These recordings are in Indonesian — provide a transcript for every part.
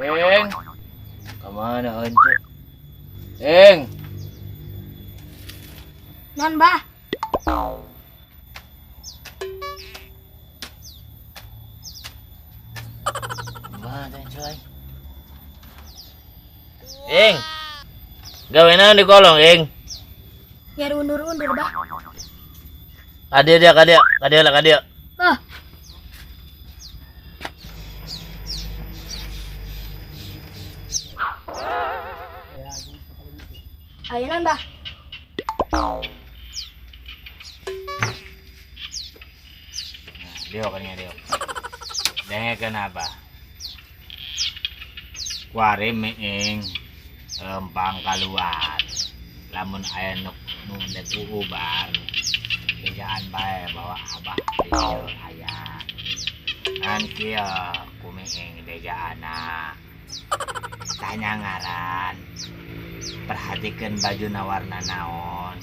Eng, kemana Onco? Eng, Non, Bah. kemana coy? Eng, gawean di kolong Eng. Nyari undur-undur, Bah. Kadia. Bah. Ayo, Non, Bah. Dio kan ya Dio. Dengar kenapa? Kuare meeng empang keluar. Lamun aya nuk nundek ubar. Kerjaan bae bawa abah dia aya. Kan kieu ku meeng deja anak. Tanya ngaran. Perhatikan baju warna naon.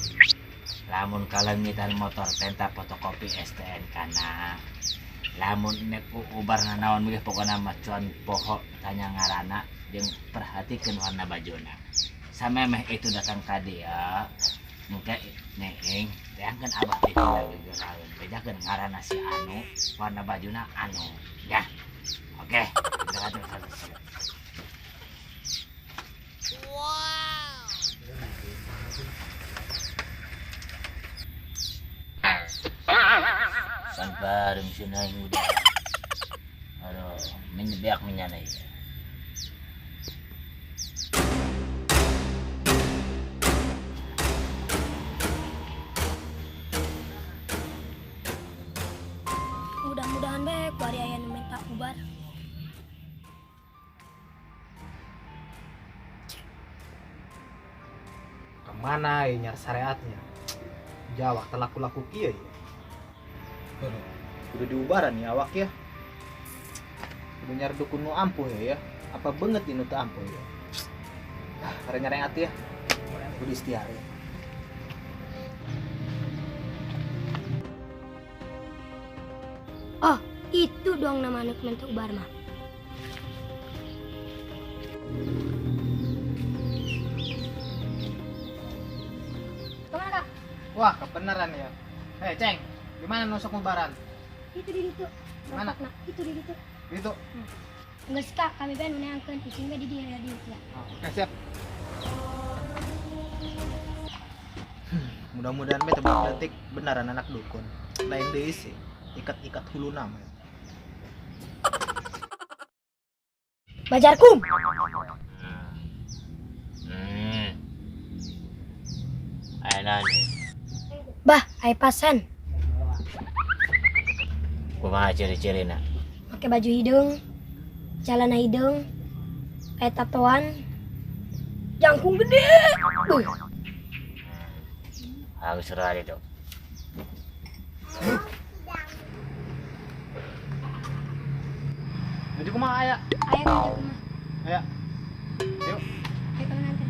Lamun kalengitan motor tenta fotokopi STNK na. Lamun nek ubar naon meuh pokona macuan poho tanya ngarana jeung perhatikan warna bajuna. Samemeh itu datang ka dia mungkin neeng teangkeun abah teh lagi geraeun bedakeun ngaranna si anu warna bajuna anu ya. Oke, Sampai misalnya udah, aduh, menyebiak menyanai. Mudah-mudahan baik kuari aya nu minta ubar. Kemana ya nyar syariatnya? Jawab laku-laku kieu ya. Udah diubaran ya awak ya. Udah nyar dukun nu ampuh ya. Apa banget ini teu ampuh ya. Karena nyari hati ya. Udah istiar ya. Oh, itu dong nama anak minta ubar mah. Kemana? Wah, kebenaran ya. Ceng, di mana nusuk ubaran? Itu di situ. Mana? Itu di situ. Itu. Enggak sih kak, kami pengen menangkan sehingga di dia ya. Oke, siap. Mudah-mudahan beta detik benaran anak dukun. Lain deui sih. Ikat-ikat hulu nama. Bajarkum. Ayeuna Bah, ai pasan. kumaha ciri-cirina? Pakai baju hidung, celana hidung, kayak tatoan, jangkung gede. Aku suruh hari itu. Jadi kumaha aya? Ayo kita ke rumah. Aya. Yuk. Ayo kalian antar.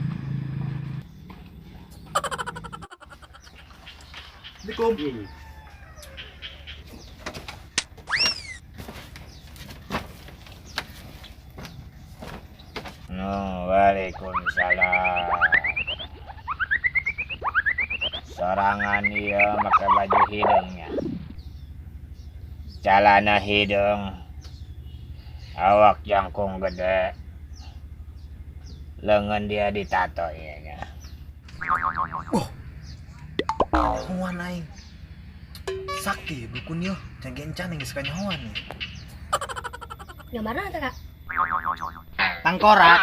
Assalamualaikum. Waalaikumsalam. Sorangan ieu make baju hidungnya. Celana hidung, Awak jangkung gede. Lengan dia ditato ya. Huan aing. Sakti dukun yo, jangan can yang suka nyawan nih. Gambarnya ada kak? Tangkorak.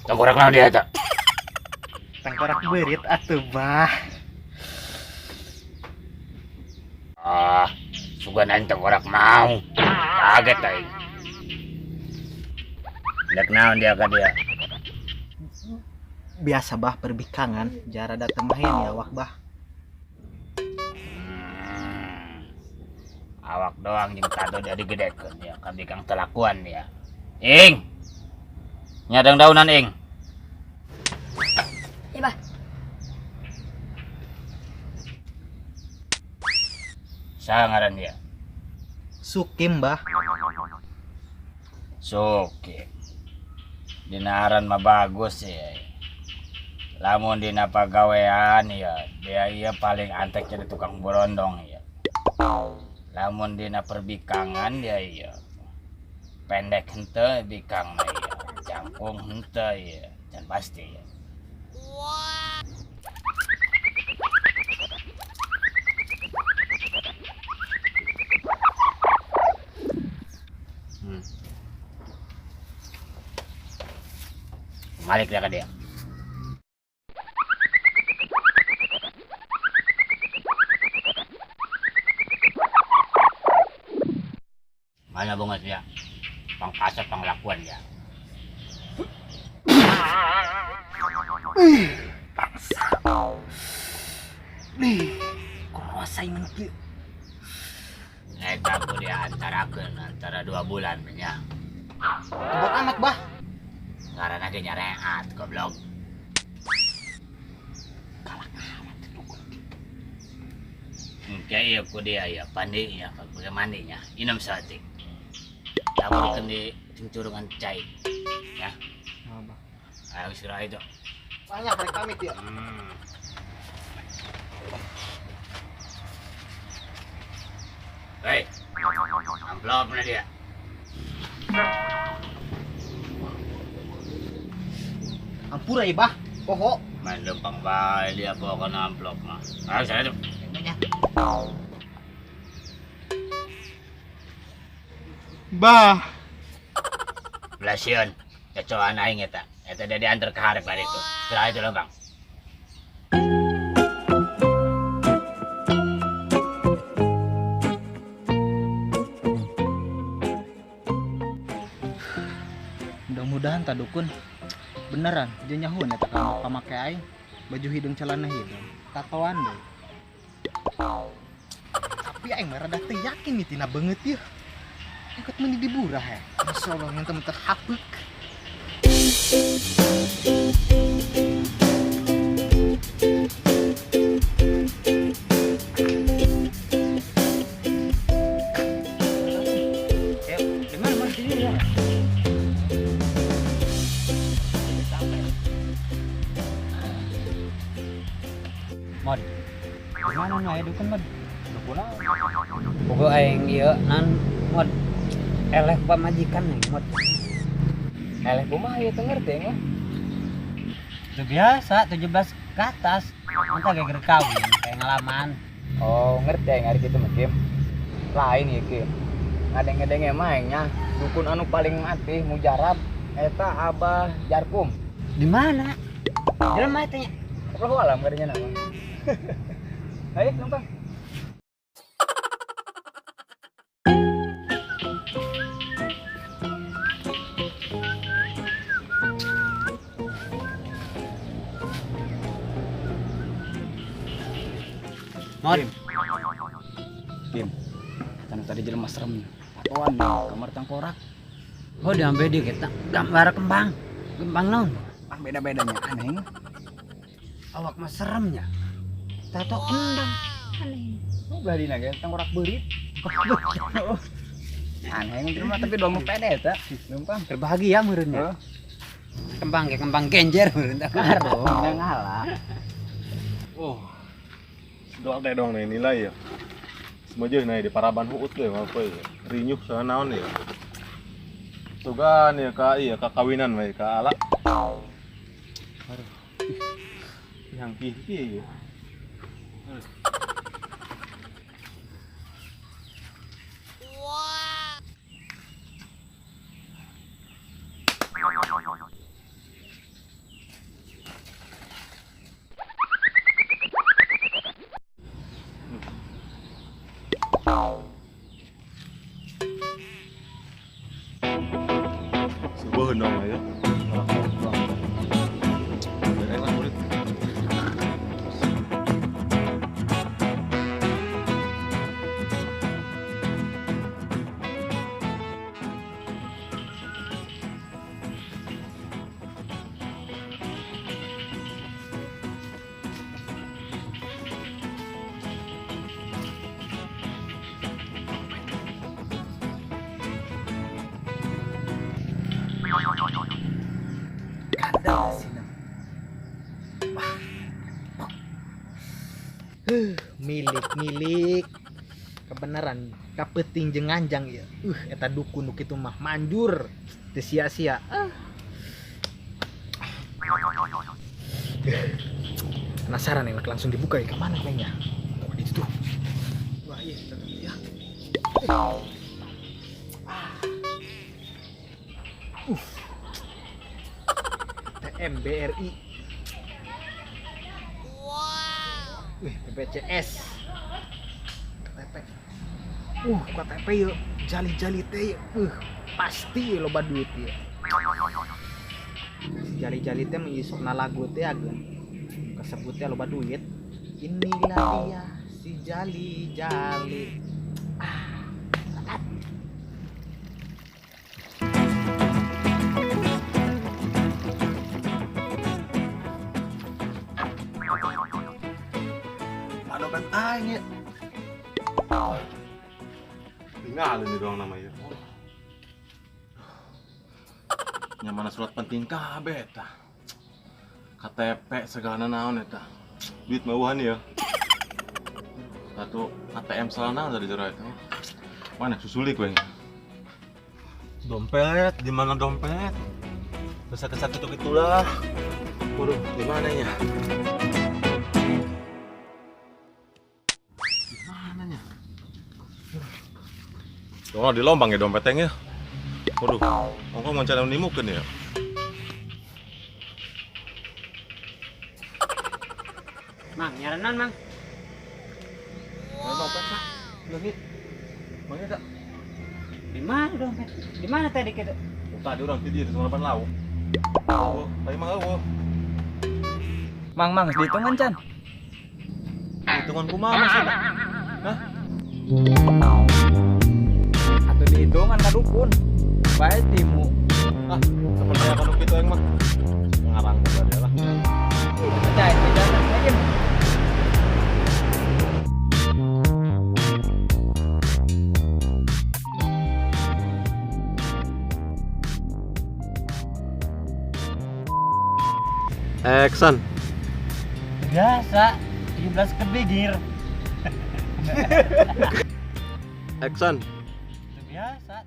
Tengkorak naon dia tak? Tangkorak berit atuh bah. Suganan tengkorak mau. Kaget aing. Dek naon dia ka dia? Biasa bah perbikangan, jara datang mahin ya awak bah. Awak doang jeung tato dia digedekeun ya, kabeh kang telakuan dia. Ing. Nyadang daunan ing. Iya bah. Saha ngaran dia? Sukim bah. Soke. Dinaran mah bagus ya. Lamun dina pagawean ya, dia iya paling antek jadi tukang borondong ya. Lamun dina perbikangan dia iya. Pendek henteu bikang mah ya. Jangkung henteu ya. Dan pasti ya. Balik dia ke dia. Mana banget dia? Pangkasat panglakuan dia. Nih, kurosai mengki. Eta ku dia antara 2 bulan nya. Tebak amat bah. Karena dia nyareat goblok. Kaya ku dia ya pandi ya pakai mandinya. Inam sate. Tamu di curungan cai. Ya. Ayo istirahat itu. Banyak mereka pamit ya. Hei, amplop na dia. Ampura ya bah. Poho. Mandempang bae dia bawa ke amplop mah. Ayo saya itu. Bah. Belasion. Kecoaan aing eta. Eta dia diantar ke hareup hari itu. Istirahat itu loh, Bang. Mudah-mudahan tak dukun beneran dia nyahun eta kalau pamake aing baju hidung celana hidung tatoan deh. Tapi aing mah rada teu yakin nih tina beungeut ya. Ikut meni diburah ya. Masyaallah mentah-mentah hapek. Mod. Mana na dukun mod? Dukun pokok aing ieu nan mod. Eleh pamajikan nih mod. Eleh kumaha ieu teu ngerti mah. Itu biasa 17 ke atas. Entah geger kawin kayak ngalaman. Oh, ngerti aing ari kitu mah Kim. Lain ieu Kim. Ngadeng-ngadenge mah nya dukun anu paling mati mujarab eta Abah Jarkum. Di mana? Jelema teh. Allahu alam gadinya nama. Ayo numpang. Mod. Kim. Kan tadi jelema serem. Tatoan kamar tangkorak. Oh, diambe di kita gambar kembang. Kembang naon? Ah beda-bedanya aneh. Awak mah seremnya. Tato kembang. Aneh. Oh, belah dina ge tangkorak beurit. Aneh mah tapi dua mah pede eta. Numpang. Berbahagia meureunnya. Oh, Kembang kayak kembang genjer meureun teh. karo ngalah. Oh, dong deh dong nih nilai ya. Semuanya nih di paraban huut deh apa ya. Rinyuh sana naon ya. Tugan ya kak iya kakawinan we ka ala. Aduh. Yang kiki ya. Sebuah dong ya. Enak murid. Kadang sih nam. Milik kebenaran kapeting jeung anjang ya. Eta dukun nu kitu mah manjur teu sia-sia. Penasaran enak langsung dibuka ya kemana kayaknya. Oh di situ. Wah iya tetap ya. TMBRI. Wih, BPJS. KTP. KTP yuk. Jali-jali teh yuk. Pasti loba duit ya. Si jali-jali teh mengisokna lagu teh agak kesebutnya loba duit. Inilah dia si jali-jali. Padokan aing ya. Tinggal ini doang namanya. Nya mana surat penting kabeh tah. KTP segala naon eta. Duit mauhan ya. Satu ATM salah naon dari jero eta. Mana susuli gue. Dompet, di mana dompet? Bisa kesat itu gitulah. Waduh, di mana ya? Oh, di lombang ya dompetnya. Waduh, engkau mencari nimukeun ya. Mang, nyaranan mang. Mana dompet Pak? Leungit. Mana tak? Di mana dompet? Di mana tadi kita? Tadi orang tidur di sana lauk. Oh, tadi mah eueuh. Mang, dihitungan Chan. Hitungan kumaha sih? Hah? Atau dihitungan ka dukun. Bae timu. Ah, seperti yang kanu kitu yang mah. Ngarang tadi lah. Percaya tidak lagi. Eksan. Biasa, 17 kebigir. Eksan. Biasa,